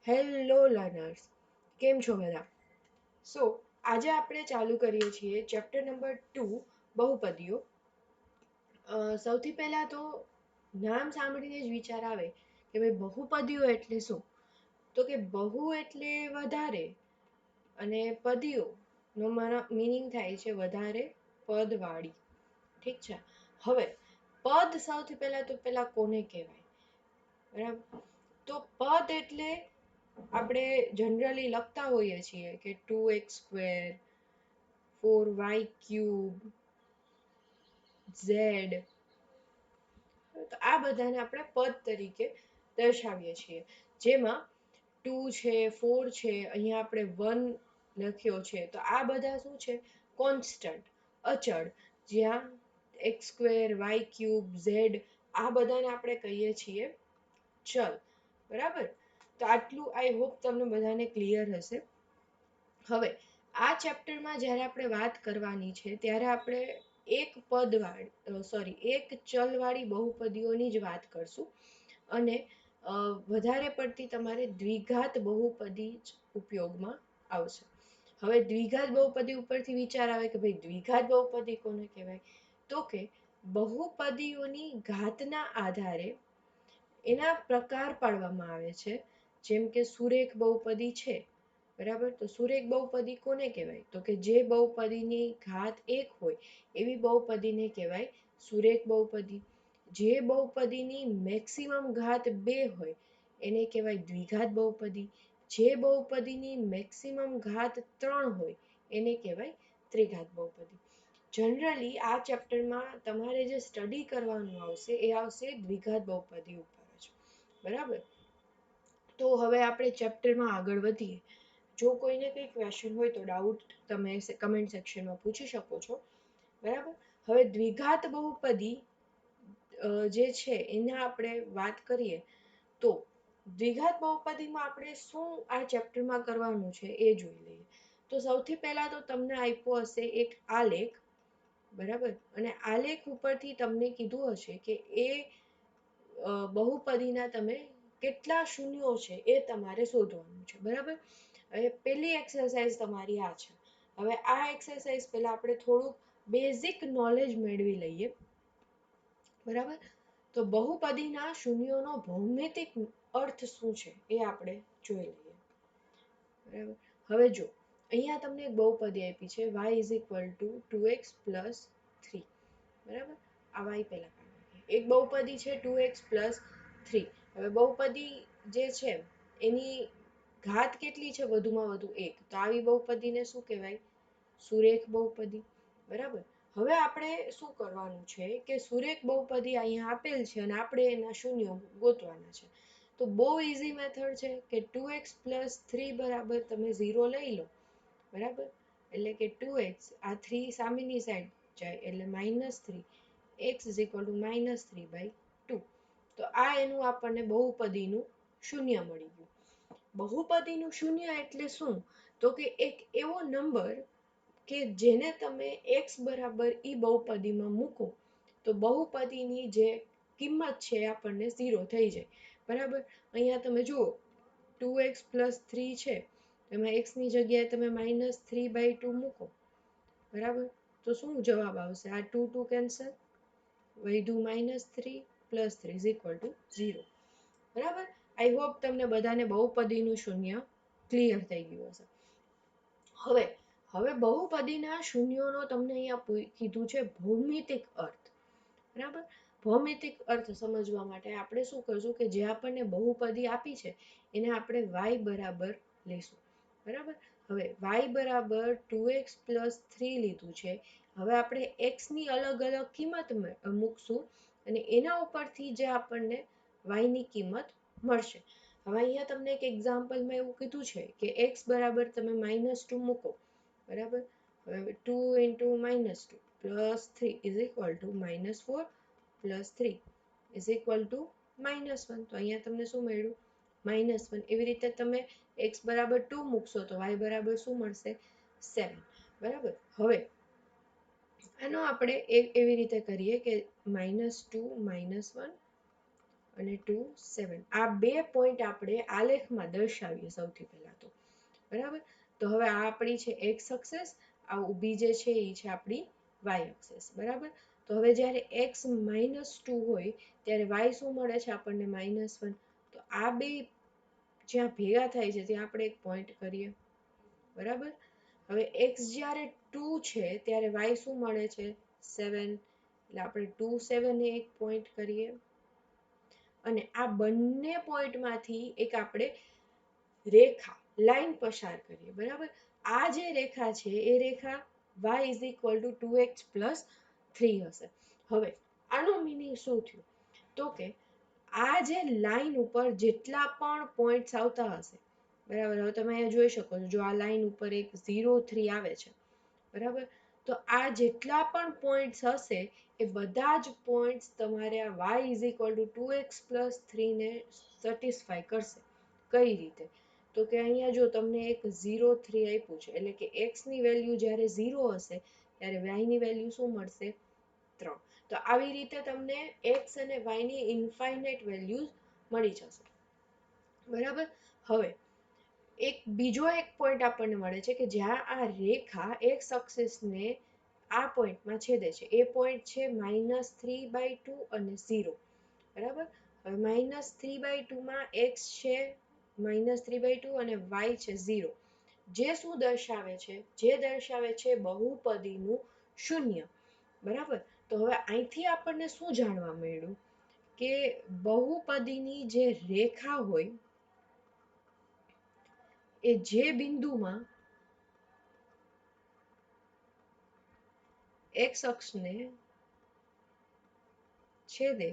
Hello learners, કેમ છો બધા? સો આજે આપણે ચાલુ કરીએ છીએ ચેપ્ટર નંબર 2 બહુપદીઓ. સૌથી પહેલા તો નામ સાંભળીને જ વિચાર આવે કે ભાઈ બહુપદીઓ એટલે શું? તો કે બહુ એટલે વધારે અને પદીઓ નો મીનિંગ થાય છે વધારે પદવાળી. ઠીક છે. હવે પદ સૌથી પહેલા કોને કહેવાય? બરાબર. તો પદ એટલે આપણે જનરલી લખતા હોઈએ છીએ કે 2x², 4y³ z. તો આ બધાને આપણે પદ તરીકે દર્શાવીએ છીએ, જેમાં 2 છે, 4 છે, અહીંયા આપણે 1 લખ્યો છે. તો આ બધા શું છે? કોન્સ્ટન્ટ, અચળ. જ્યાં x² y³ z આ બધાને આપણે કહીએ છીએ ચલ. બરાબર. તો આટલું આઈ હોપ તમને બધાને ક્લિયર હશે. હવે આ ચેપ્ટરમાં જ્યારે આપણે વાત કરવાની છે ત્યારે આપણે એક ચલવાળી બહુપદીઓની જ વાત કરશું અને વધારે પડતી તમારે દ્વિઘાત બહુપદી જ ઉપયોગમાં આવશે. હવે દ્વિઘાત બહુપદી ઉપરથી વિચાર આવે કે ભાઈ દ્વિઘાત બહુપદી કોને કહેવાય? તો કે બહુપદીઓની ઘાતના આધારે એના પ્રકાર પાડવામાં આવે છે. જેમ કે સુરેખ બહુપદી છે, બરાબર. તો સુરેખ બહુપદી કોને કહેવાય? તો કે જે બહુપદીની ઘાત 1 હોય એવી બહુપદીને કહેવાય સુરેખ બહુપદી. જે બહુપદીની મેક્સિમમ ઘાત 2 હોય એને કહેવાય દ્વિઘાત બહુપદી. જે બહુપદીની મેક્સિમમ ઘાત 3 હોય એને કહેવાય ત્રિઘાત બહુપદી. જનરલી આ ચેપ્ટરમાં તમારે જે સ્ટડી કરવાનું આવશે એ આવશે દ્વિઘાત બહુપદી ઉપર જ. બરાબર. તો હવે આપણે ચેપ્ટરમાં આગળ વધીએ. જો કોઈને કંઈ ક્વેશ્ચન હોય તો ડાઉટ તમે કમેન્ટ સેક્શનમાં પૂછી શકો છો. બરાબર. હવે દ્વિઘાત બહુપદી જે છે એના આપણે વાત કરીએ તો દ્વિઘાત બહુપદીમાં આપણે શું આ ચેપ્ટરમાં કરવાનું છે એ જોઈ લઈએ. તો સૌથી પહેલા તો તમને આપ્યો હશે એક આલેખ. બરાબર. અને આલેખ ઉપરથી તમને કીધું હશે કે એ બહુપદીના તમે કેટલા શૂન્યો છે એ તમારે શોધવાનું છે. બરાબર. હવે પહેલી એક્સરસાઇઝ તમારી આ છે. હવે આ એક્સરસાઇઝ પહેલા આપણે થોડુંક બેઝિક નોલેજ મેળવી લઈએ. બરાબર. તો બહુપદીના શૂન્યોનો ભૌમિતિક અર્થ શું છે એ આપણે જોઈ લઈએ. બરાબર. હવે જો અહીંયા તમને એક બહુપદી આપી છે y = 2x + 3. બરાબર. આ y પહેલા એક બહુપદી છે 2x + 3. હવે બહુપદી જે છે એની ઘાત કેટલી છે? વધુમાં વધુ 1. તો આવી બહુપદીને શું કહેવાય? સુરેખ બહુપદી. બરાબર. હવે આપણે શું કરવાનું છે કે સુરેખ બહુપદી અહીંયા આપેલ છે અને આપણે એના શૂન્યો ગોતવાના છે. તો બહુ ઇઝી મેથડ છે કે 2x + 3 બરાબર તમે 0 લઈ લો. બરાબર. એટલે કે 2x, આ 3 સામેની સાઈડ જાય એટલે -3, x = -3/2. તો આ એનું આપણને બહુપદીનું શૂન્ય મળી ગયું. બહુપદીનું શૂન્ય એટલે શું? તો કે એક એવો નંબર કે જેને તમે x બરાબર ઈ બહુપદીમાં મૂકો તો બહુપદીની જે કિંમત છે એ આપણને 0 થઈ જાય. બરાબર. અહીંયા તમે જુઓ 2x + 3 છે, એમાં x ની જગ્યાએ તમે -3/2 મૂકો. બરાબર. તો શું જવાબ આવશે? આ 2 2 કેન્સલ, વધ્યું -3 + 3 = 0. બરાબર. આઈ હોપ તમને બધાને બહુપદીનું શૂન્ય ક્લિયર થઈ ગયું હશે. હવે બહુપદીના શૂન્યોનો તમને અહીંયા કીધું છે ભૌમિતિક અર્થ. બરાબર. ભૌમિતિક અર્થ સમજવા માટે આપણે શું કરશું કે જે આપણને બહુપદી આપી છે એને આપણે y બરાબર લઈશું. બરાબર. હવે y બરાબર 2x + 3 લીધું છે. હવે આપણે x ની અલગ અલગ કિંમત મૂકશું અને એના ઉપરથી જે આપણને y ની કિંમત મળશે. હવે અહીંયા તમને એક એક્ઝામ્પલમાં એવું કીધું છે કે x બરાબર તમે -2 મૂકો. બરાબર. હવે 2 × -2 + 3 = -4 + 3 = -1. તો અહીંયા તમને શું મળ્યું? -1. એવી રીતે તમે x બરાબર 2 મૂકશો તો y બરાબર શું મળશે? 7. બરાબર. હવે આનો આપણે એવી રીતે કરીએ કે -2 - 1 અને 2 7 આ 2 પોઈન્ટ આપણે આલેખમાં દર્શાવીએ સૌથી પહેલા તો, બરાબર. તો હવે આ આપણી છે એક્સ એક્સિસ, આ ઊભી જે છે એ છે આપણી વાય એક્સિસ, બરાબર. તો હવે જ્યારે એક્સ -2 હોય ત્યારે વાય શું મળે છે આપણને -1. તો આ બે જ્યાં ભેગા થાય છે ત્યાં આપણે એક પોઈન્ટ કરીએ, બરાબર. હવે એક્સ જ્યારે 2 છે ત્યારે વાય શું મળે છે 7, એટલે આપણે 2 7 એ એક પોઈન્ટ કરીએ અને આ બંને પોઈન્ટમાંથી એક આપણે રેખા લાઈન પસાર કરીએ, બરાબર. આ જે રેખા છે એ રેખા y = 2x + 3 હશે. હવે આનો મીનિંગ શું થયું, તો કે આ જે લાઈન ઉપર જેટલા પણ પોઈન્ટ્સ આવતા હશે, બરાબર. હવે તમે અહીંયા જોઈ શકો છો, જો આ લાઈન ઉપર એક 0 3 આવે છે, બરાબર. તો આ જેટલા પણ પોઈન્ટ્સ હશે એ બધા જ પોઈન્ટ્સ તમારે આ y = 2x + 3 ને સેટિસ્ફાય કરશે. કઈ રીતે, તો કે અહીંયા જો તમને એક 0 3 આપ્યું છે, એટલે કે x ની વેલ્યુ જ્યારે 0 હશે ત્યારે y ની વેલ્યુ શું મળશે 3. તો આવી રીતે તમને x અને y ની ઇન્ફાઇનાઇટ વેલ્યુઝ મળી જશે, બરાબર. હવે બીજો એક પોઈન્ટ આપણને મળે છે કે જ્યાં આ રેખા એક્સ એક્સિસને આ પોઈન્ટમાં છેદે છે, એ પોઈન્ટ છે -3/2 અને 0, બરાબર. હવે -3/2 માં x છે -3/2 અને y છે 0, જે શું દર્શાવે છે, જે દર્શાવે છે બહુપદીનું શૂન્ય, બરાબર. તો હવે અહીંથી આપણને શું જાણવા મળ્યું કે બહુપદીની જે રેખા હોય એ જે બિંદુમાં એક્સ અક્ષને છેદે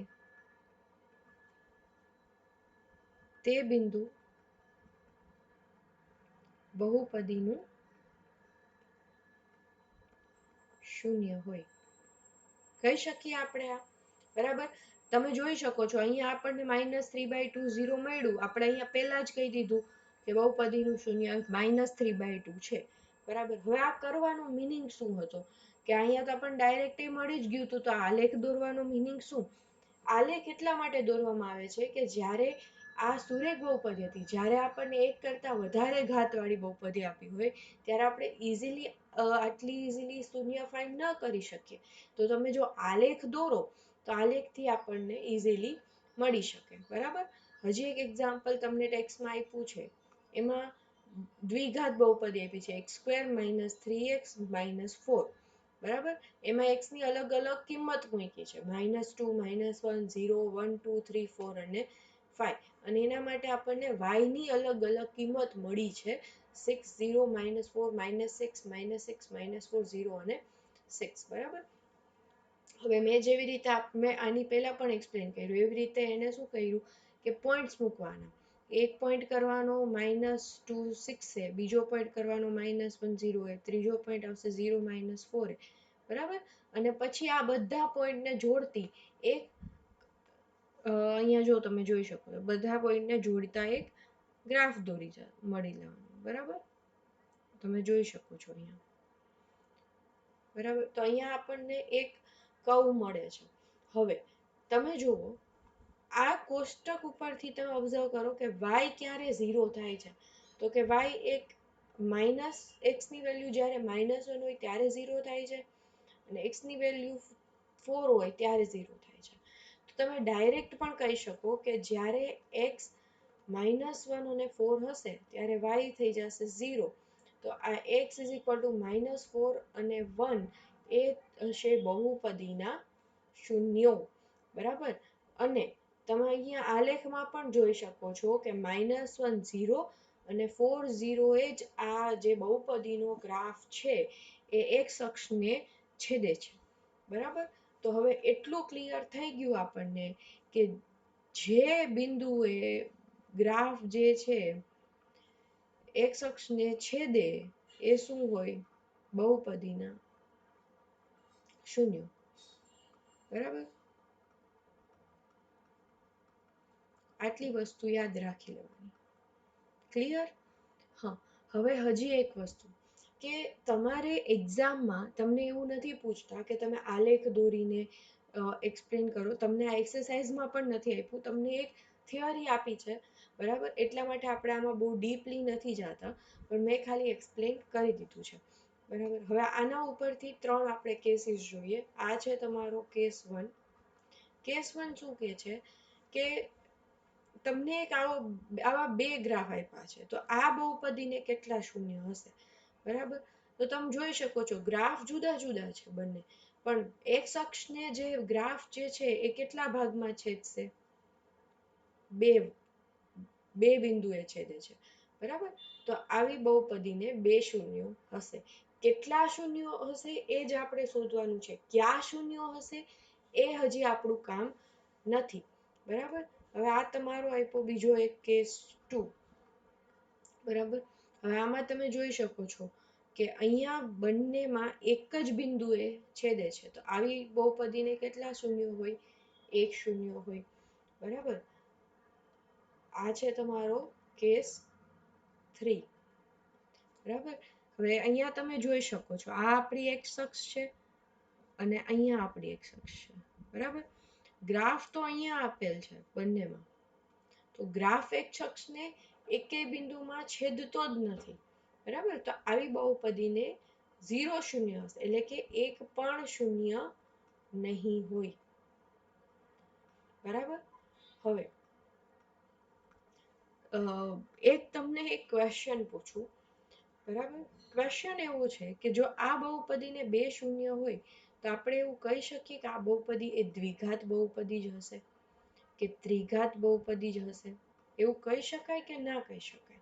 તે બિંદુ બહુપદીનું શૂન્ય હોય, કહી શકીએ આપણે આ, બરાબર. તમે જોઈ શકો છો અહીંયા આપણને -3/2 0 મળ્યું, આપણે અહીંયા પહેલા જ કહી દીધું કે બહુપદીનું શૂન્ય -3/2 છે, બરાબર. હવે આ કરવાનો મિનિંગ શું હતો કે અહીંયા તો આપણને ડાયરેક્ટ એ મળી જ ગયું હતું, તો આલેખ દોરવાનો મિનિંગ શું, આલેખ એટલા માટે દોરવામાં આવે છે કે જ્યારે આ સુરેખ બહુપદી હતી, જ્યારે આપણને એક કરતા વધારે ઘાતવાળી બહુપદી આપી હોય ત્યારે આપણે આટલી ઇઝીલી શૂન્ય ફાઇન્ડ ન કરી શકીએ. તો તમે જો આલેખ દોરો તો આલેખથી આપણને ઇઝીલી મળી શકે, બરાબર. હજી એક એક્ઝામ્પલ તમને ટેક્સ્ટમાં આપ્યું છે, એમાં દ્વિઘાત બહુપદી આપી છે x² - 3x - 4, બરાબર. એમાં x ની અલગ અલગ કિંમત મૂકી છે -2 -1 0 1 2 3 4 અને 5, અને એના માટે આપણને y ની અલગ અલગ કિંમત મળી છે 6 0 -4 -6 -6 -4 0 અને 6, બરાબર. હવે મેં જેવી રીતે મેં આની પહેલા પણ એક્સપ્લેન કર્યું એવી રીતે એને શું કર્યું કે પોઈન્ટ્સ મૂકવાના, એક પોઈન્ટ કરવાનો -2 6 છે, બીજો પોઈન્ટ કરવાનો -1 0 છે, ત્રીજો પોઈન્ટ આવશે 0 -4 છે, બરાબર. અને પછી આ બધા પોઈન્ટને જોડતી એક અહીંયા જો તમે જોઈ શકો છો બધા પોઈન્ટને જોડતા એક ગ્રાફ મળી લેવાનું, બરાબર. તમે જોઈ શકો છો અહીંયા, બરાબર. તો અહીંયા આપણને એક કર્વ મળે છે. હવે તમે જુઓ આ કોષ્ટક ઉપરથી તમે ઓબ્ઝર્વ કરો કે y ક્યારે 0 થાય છે, તો કે y એક x ની વેલ્યુ જ્યારે -1 હોય ત્યારે 0 થાય છે અને x ની વેલ્યુ 4 હોય ત્યારે 0 થાય છે. તો તમે ડાયરેક્ટ પણ કહી શકો કે જ્યારે x -1 અને 4 હશે ત્યારે y થઈ જશે 0, તો આ x = -4 અને 1 એ હશે બહુપદીના શૂન્યો, બરાબર. અને તમે અહીંયા આલેખમાં પણ જોઈ શકો છો કે -1 0 અને 4 0 એ જ આ જે બહુપદીનો ગ્રાફ છે એ એક્સ અક્ષને છેદે છે, બરાબર. તો હવે એટલું ક્લિયર થઈ ગયું આપણને કે જે બિંદુએ ગ્રાફ જે છે એક્સ અક્ષને છેદે એ શું હોય બહુપદીના શૂન્ય, બરાબર. આટલી વસ્તુ યાદ રાખી લેવાની, ક્લિયર. હા. હવે હજી એક વસ્તુ કે તમારે એક્ઝામમાં તમને એવું નથી પૂછતા કે તમે આલેખ દોરીને એક્સપ્લેન કરું. તમને આ એક્સરસાઇઝમાં પણ નથી આપ્યું, તમને એક થિયરી આપી છે, બરાબર? એટલા માટે આપણે આમાં બહુ ડીપલી નથી જતા, પણ મેં ખાલી એક્સપ્લેન કરી દીધું છે, બરાબર? હવે આના ઉપરથી 3 આપણે કેસીસ જોઈએ. આ છે તમારો કેસ 1. કેસ 1 શું કહે છે કે તમને એક આવા 2 ગ્રાફ આપ્યા છે, તો આ બહુપદીને કેટલા શૂન્ય હશે, બરાબર? તો તમે જોઈ શકો છો ગ્રાફ જુદા જુદા છે બંને, પણ એક્સ અક્ષને જે ગ્રાફ જે છે એ કેટલા ભાગમાં છેદશે? બે બિંદુએ છેદે છે, બરાબર? તો આવી બહુપદીને 2 શૂન્યો હશે. કેટલા શૂન્યો હશે એ જ આપણે શોધવાનું છે. ક્યાં શૂન્યો હશે એ હજી આપણું કામ નથી, બરાબર? હવે આ તમારો આપ્યો બીજો એક કેસ 2, બરાબર? હવે આમાં તમે જોઈ શકો છો કે અહીંયા બંનેમાં એક જ બિંદુએ છેદે છે, તો આવી બહુપદીને કેટલા શૂન્યો હોય? 1 શૂન્ય હોય, બરાબર? આ છે તમારો કેસ 3, બરાબર? હવે અહીંયા તમે જોઈ શકો છો આ આપણી એક્સ અક્ષ છે અને અહીંયા આપણી એક્સ અક્ષ છે, બરાબર? ગ્રાફ તો અહીંયા આપેલ છે બંનેમાં, તો ગ્રાફ એક્સ અક્ષને એકેય બિંદુમાં છેદતો જ નથી, બરાબર? તો આવી બહુપદીને 0 શૂન્ય હશે, એટલે કે એક પણ શૂન્ય નહીં હોય, બરાબર? હવે એક તમને એક ક્વેશ્ચન પૂછું, બરાબર? ક્વેશ્ચન એવો છે કે જો આ બહુપદીને 2 શૂન્ય હોય તો આપણે એવું કહી શકીએ કે આ બહુપદી એ દ્વિઘાત બહુપદી જ હશે કે ત્રિઘાત બહુપદી જ હશે? એવું કહી શકાય કે ના કહી શકાય,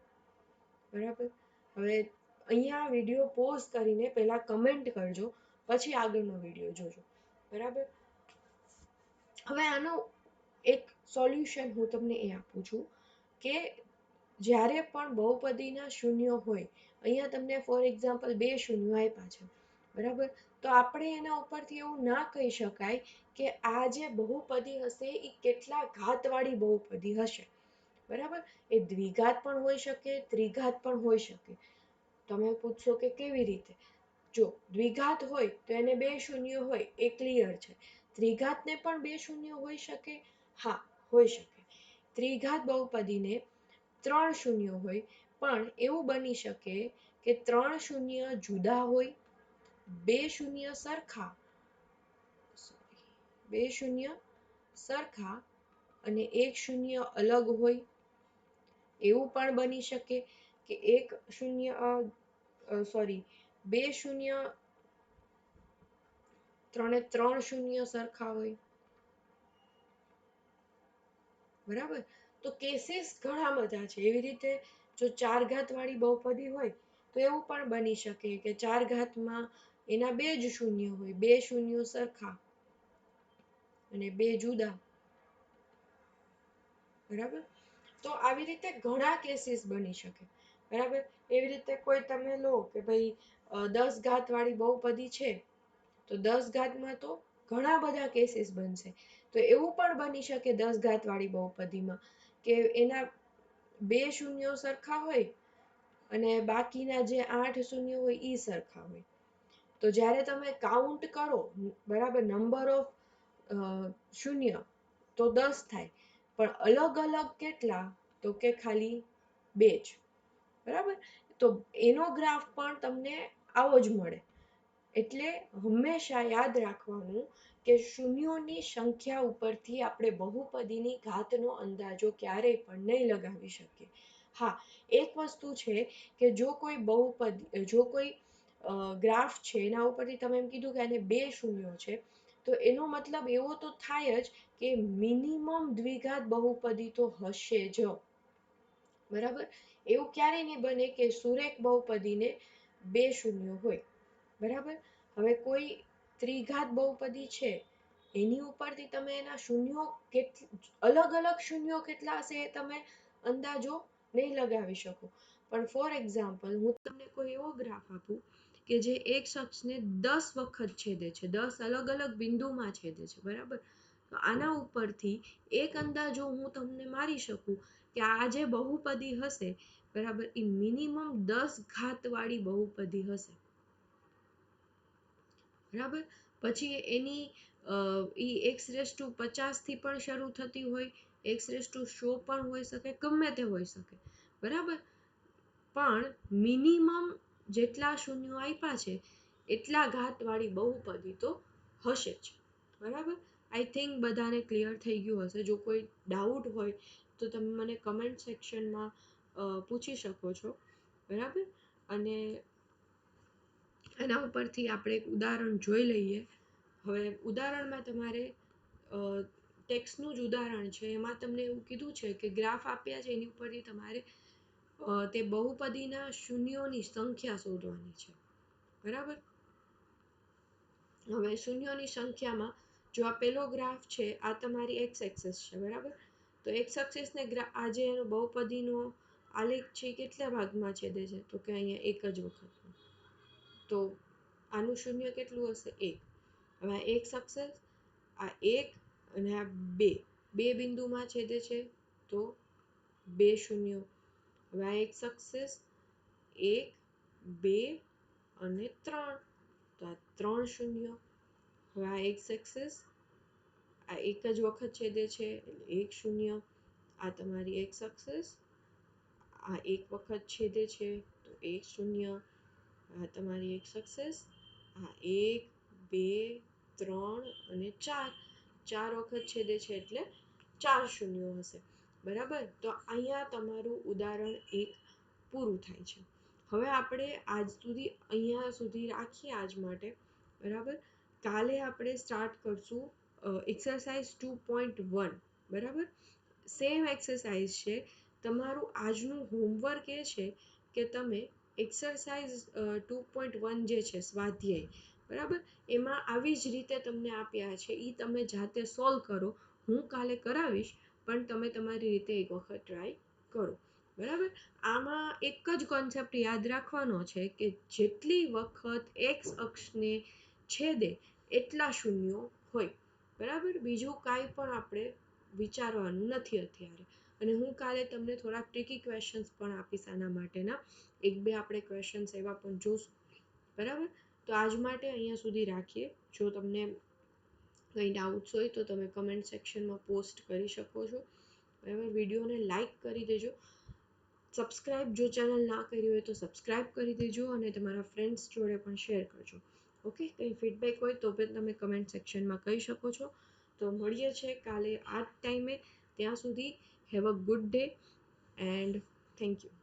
બરાબર? હવે અહીંયા વિડીયો પોઝ કરીને પહેલા કમેન્ટ કરજો, પછી આગળનો વિડીયો જોજો, બરાબર? હવે આનો એક સોલ્યુશન હું તમને એ આપું છું કે જ્યારે પણ બહુપદીના શૂન્યો હોય, અહીંયા તમને ફોર એક્ઝામ્પલ 2 શૂન્યો આપ્યા છે, બરાબર? તો આપણે એના ઉપરથી એવું ના કહી શકાય કે આ જે બહુપદી હશે એ કેટલા ઘાતવાળી બહુપદી હશે, બરાબર? એ દ્વિઘાત પણ હોઈ શકે, ત્રિઘાત પણ હોઈ શકે. તમે પૂછશો કે કેવી રીતે? જો દ્વિઘાત હોય તો એને 2 શૂન્યો હોય એ ક્લિયર છે. ત્રિઘાતને પણ 2 શૂન્યો હોઈ શકે? હા, હોઈ શકે. ત્રિઘાત બહુપદીને 3 શૂન્યો હોય, પણ એવું બની શકે કે 3 શૂન્ય જુદા હોય, 2 શૂન્ય સરખા, બે શૂન્ય સરખા અને 1 શૂન્ય અલગ હોય. એવું પણ બની શકે કે 2 શૂન્ય 3 શૂન્ય સરખા હોય, બરાબર? તો કેસીસ ઘણા બધા છે. એવી રીતે જો 4 ઘાત વાળી બહુપદી હોય તો એવું પણ બની શકે કે 4 ઘાતમાં એના 2 જ શૂન્ય હોય, 2 શૂન્યો સરખા અને 2 જુદા, બરાબર? તો આવી રીતે ઘણા કેસીસ બની શકે, બરાબર? એવી રીતે કોઈ તમે લો કે ભાઈ 10 ઘાત વાળી બહુપદી છે, તો 10 ઘાતમાં તો ઘણા બધા કેસીસ બનશે. તો એવું પણ બની શકે 10 ઘાત વાળી બહુપદીમાં કે એના 2 શૂન્યો સરખા હોય અને બાકીના જે 8 શૂન્યો હોય એ સરખા હોય. તો જ્યારે તમે કાઉન્ટ કરો, બરાબર, નંબર ઓફ શૂન્ય, તો 10 થાય, પણ અલગ અલગ કેટલા? તો કે ખાલી 2 જ, બરાબર? તો એનો ગ્રાફ પણ તમને આવો જ મળે. એટલે હંમેશા યાદ રાખવાનું કે શૂન્યોની સંખ્યા ઉપરથી આપણે બહુપદીની ઘાતનો અંદાજો ક્યારેય પણ નહીં લગાવી શકીએ. હા, એક વસ્તુ છે કે જો કોઈ ગ્રાફ છે એના ઉપરથી તમે એમ કીધું કે આને 2 શૂન્યો છે, તો એનો મતલબ એવો તો થાય જ કે મિનિમમ દ્વિઘાત બહુપદી તો હશે જ, બરાબર? એવું ક્યારેય નહીં બને કે સુરેખ બહુપદીને 2 શૂન્યો હોય, બરાબર? હવે કોઈ ત્રિઘાત બહુપદી છે, એની ઉપરથી તમે એના શૂન્યો અલગ અલગ શૂન્યો કેટલા હશે એ તમે અંદાજો નહીં લગાવી શકો. પણ ફોર એક્ઝામ્પલ હું તમને કોઈ એવો ગ્રાફ આપું કે જે એક અક્ષને 10 વખત છેદે છે, 10 અલગ અલગ બિંદુમાં છેદે છે, બરાબર? તો આના ઉપરથી એક અંદાજો હું તમને મારી શકું કે આ જે બહુપદી હશે, બરાબર, એ મિનિમમ 10 ઘાત વાળી બહુપદી હશે, બરાબર? પછી એની એ x50 પણ શરૂ થતી હોય, x100 પણ હોઈ શકે, ગમે તે હોઈ શકે, બરાબર. પણ મિનિમમ જેટલા શૂન્યો આપ્યા છે એટલા ઘાતવાળી બહુપદી તો હશે જ, બરાબર. આઈ થિંક બધાને ક્લિયર થઈ ગયું હશે. જો કોઈ ડાઉટ હોય તો તમે મને કમેન્ટ સેક્શનમાં પૂછી શકો છો, બરાબર. અને એના ઉપરથી આપણે એક ઉદાહરણ જોઈ લઈએ. હવે ઉદાહરણમાં તમારે ટેક્સ્ટનું જ ઉદાહરણ છે, એમાં તમને એવું કીધું છે કે ગ્રાફ આપ્યા છે, એની ઉપરથી તમારે તે બહુપદીના શૂન્યોની સંખ્યા શોધવાની છે, બરાબર. હવે શૂન્યોની સંખ્યામાં જો આ પેલો ગ્રાફ છે, આ તમારી એક્સ એક્સિસ છે, બરાબર. તો એક્સ એક્સિસને આજે એનો બહુપદીનો આલેખ છે કેટલા ભાગમાં છેદે છે, તો કે અહીંયા એક જ વખતમાં. તો આનું શૂન્ય કેટલું હશે? 1. હવે આ એક્સ એક્સિસ, આ 1 અને આ 2 બે બિંદુમાં છેદે છે, તો 2 શૂન્યો. હવે આ એક્સ એક્સિસ 1, 2 અને 3, તો આ 3 શૂન્યો. હવે આ એક્સ એક્સિસ, આ એક જ વખત છેદે છે એટલે 1 શૂન્ય. આ તમારી એક્સ એક્સિસ, આ એક વખત છેદે છે તો 1 શૂન્ય. આ તમારી એક્સ એક્સિસ, આ 1, 2, 3 અને 4, 4 વખત છેદે છે એટલે 4 શૂન્યો હશે, બરાબર. તો અહીંયા તમારું ઉદાહરણ 1 પૂરું થાય છે. હવે આપણે આજ સુધી અહીંયા સુધી રાખીએ આજ માટે, બરાબર. કાલે આપણે સ્ટાર્ટ કરશું એક્સરસાઇઝ 2.1, બરાબર. સેમ એક્સરસાઇઝ છે. તમારું આજનું હોમવર્ક એ છે કે તમે એક્સરસાઇઝ 2.1 જે છે સ્વાધ્યાય, બરાબર, એમાં આવી જ રીતે તમને આપ્યા છે, એ તમે જાતે સોલ્વ કરો. હું કાલે કરાવીશ, પણ તમે તમારી રીતે એક વખત ટ્રાય કરો, બરાબર. આમાં એક જ કોન્સેપ્ટ યાદ રાખવાનો છે કે જેટલી વખત એક્સ અક્ષને છેદે એટલા શૂન્યો હોય, બરાબર. બીજું કાંઈ પણ આપણે વિચારવાનું નથી અત્યારે. અને હું કાલે તમને થોડાક ટ્રિકી ક્વેશ્ચન્સ પણ આપીશ આના માટેના, એક બે આપણે ક્વેશ્ચન્સ એવા પણ જોશું, બરાબર. તો આજ માટે અહીંયા સુધી રાખીએ. જો તમને કંઈ ડાઉટ્સ હોય તો તમે કમેન્ટ સેક્શનમાં પોસ્ટ કરી શકો છો, બરાબર. વિડીયોને લાઈક કરી દેજો. સબસ્ક્રાઈબ જો ચેનલ ના કરી હોય તો સબસ્ક્રાઈબ કરી દેજો, અને તમારા ફ્રેન્ડ્સ જોડે પણ શેર કરજો. ઓકે, કંઈ ફીડબેક હોય તો પણ તમે કમેન્ટ સેક્શનમાં કહી શકો છો. તો મળીએ છીએ કાલે આ જ ટાઈમે. ત્યાં સુધી have a good day and thank you.